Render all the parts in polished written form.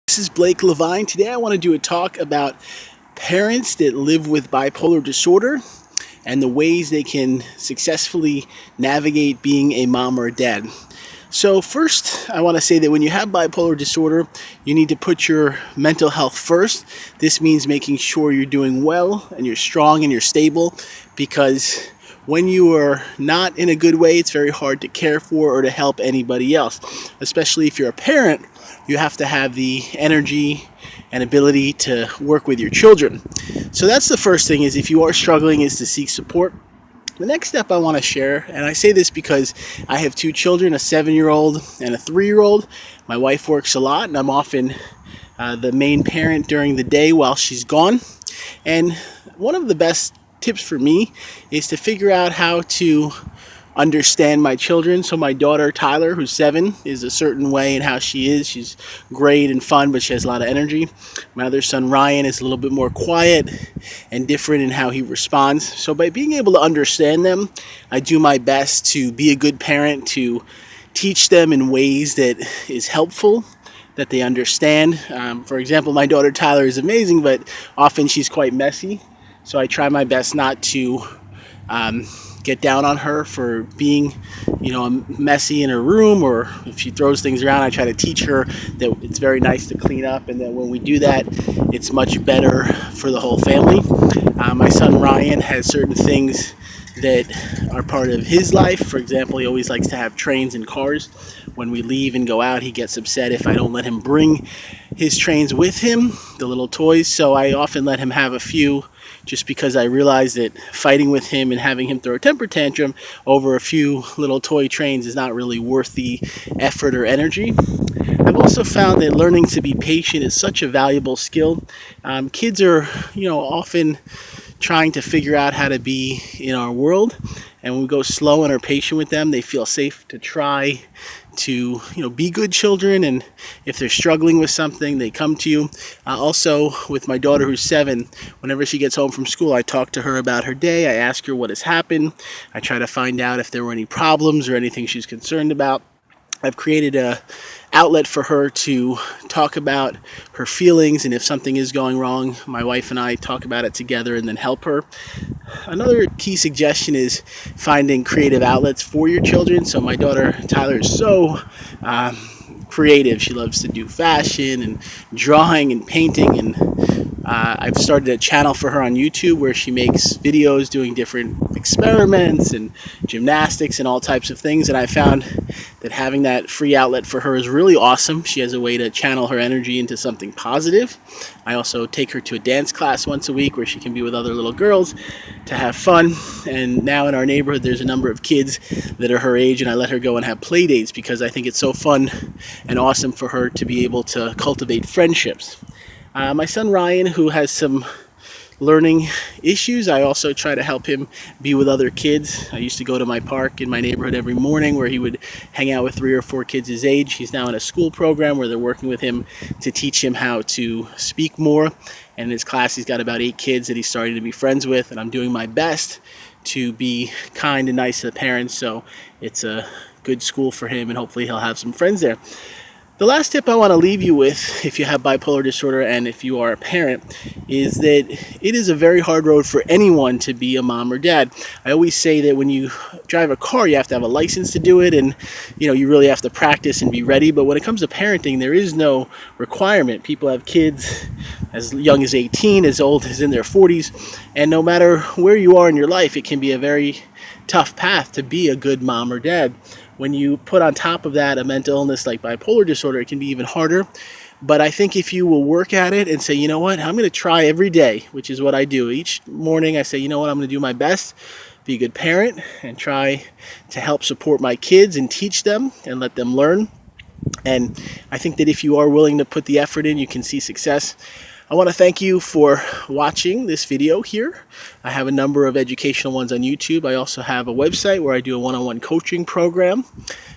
This is Blake Levine. Today I want to do a talk about parents that live with bipolar disorder and the ways they can successfully navigate being a mom or a dad. So first, I want to say that when you have bipolar disorder, you need to put your mental health first. This means making sure you're doing well and you're strong and you're stable, because when you are not in a good way, it's very hard to care for or to help anybody else. Especially if you're a parent, you have to have the energy and ability to work with your children. So that's the first thing, is if you are struggling, is to seek support. The next step I want to share, and I say this because I have two children, a 7-year-old and a 3-year-old. My wife works a lot, and I'm often the main parent during the day while she's gone. And one of the best tips for me is to figure out how to understand my children. So my daughter Tyler, who's 7, is a certain way in how she is. She's great and fun, but she has a lot of energy. My other son Ryan is a little bit more quiet and different in how he responds. So by being able to understand them, I do my best to be a good parent, to teach them in ways that is helpful, that they understand. For example, my daughter Tyler is amazing, but often she's quite messy. So I try my best not to get down on her for being, messy in her room, or if she throws things around, I try to teach her that it's very nice to clean up, and that when we do that, it's much better for the whole family. My son Ryan has certain things that are part of his life. For example, he always likes to have trains and cars. When we leave and go out, he gets upset if I don't let him bring his trains with him, the little toys. So I often let him have a few, just because I realize that fighting with him and having him throw a temper tantrum over a few little toy trains is not really worth the effort or energy. I've also found that learning to be patient is such a valuable skill. Kids are, often trying to figure out how to be in our world, and when we go slow and are patient with them, they feel safe to try to be good children. And if they're struggling with something, they come to you. Also, with my daughter who's 7, whenever she gets home from school, I talk to her about her day. I ask her what has happened. I try to find out if there were any problems or anything she's concerned about. I've created a outlet for her to talk about her feelings, and if something is going wrong, my wife and I talk about it together and then help her. Another key suggestion is finding creative outlets for your children. So my daughter Tyler is so creative. She loves to do fashion and drawing and painting, and I've started a channel for her on YouTube where she makes videos doing different experiments and gymnastics and all types of things. And I found that having that free outlet for her is really awesome. She has a way to channel her energy into something positive. I also take her to a dance class once a week where she can be with other little girls to have fun. And now in our neighborhood, there's a number of kids that are her age, and I let her go and have play dates because I think it's so fun and awesome for her to be able to cultivate friendships. My son Ryan, who has some learning issues, I also try to help him be with other kids. I used to go to my park in my neighborhood every morning where he would hang out with 3 or 4 kids his age. He's now in a school program where they're working with him to teach him how to speak more. And in his class, he's got about 8 kids that he's starting to be friends with, and I'm doing my best to be kind and nice to the parents, so it's a good school for him, and hopefully he'll have some friends there. The last tip I want to leave you with, if you have bipolar disorder and if you are a parent, is that it is a very hard road for anyone to be a mom or dad. I always say that when you drive a car, you have to have a license to do it, and you really have to practice and be ready. But when it comes to parenting, there is no requirement. People have kids as young as 18, as old as in their 40s, and no matter where you are in your life, it can be a very tough path to be a good mom or dad. When you put on top of that a mental illness like bipolar disorder, it can be even harder. But I think if you will work at it and say, you know what, I'm going to try every day, which is what I do. Each morning I say, you know what, I'm going to do my best, be a good parent, and try to help support my kids and teach them and let them learn. And I think that if you are willing to put the effort in, you can see success. I want to thank you for watching this video here. I have a number of educational ones on YouTube. I also have a website where I do a one-on-one coaching program.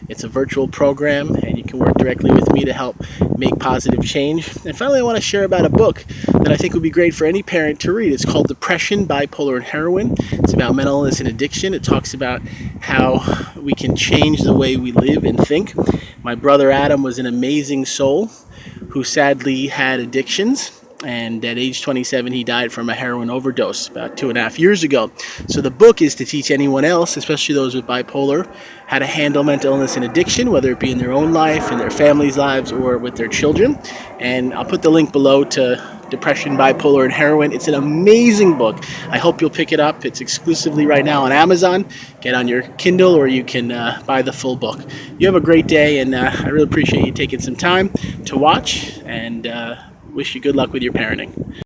It's a virtual program, and you can work directly with me to help make positive change. And finally, I want to share about a book that I think would be great for any parent to read. It's called Depression, Bipolar, and Heroin. It's about mental illness and addiction. It talks about how we can change the way we live and think. My brother Adam was an amazing soul who sadly had addictions. And at age 27, he died from a heroin overdose about 2.5 years ago. So the book is to teach anyone else, especially those with bipolar, how to handle mental illness and addiction, whether it be in their own life, in their family's lives, or with their children. And I'll put the link below to Depression, Bipolar, and Heroin. It's an amazing book. I hope you'll pick it up. It's exclusively right now on Amazon. Get on your Kindle, or you can buy the full book. You have a great day, and I really appreciate you taking some time to watch, and wish you good luck with your parenting.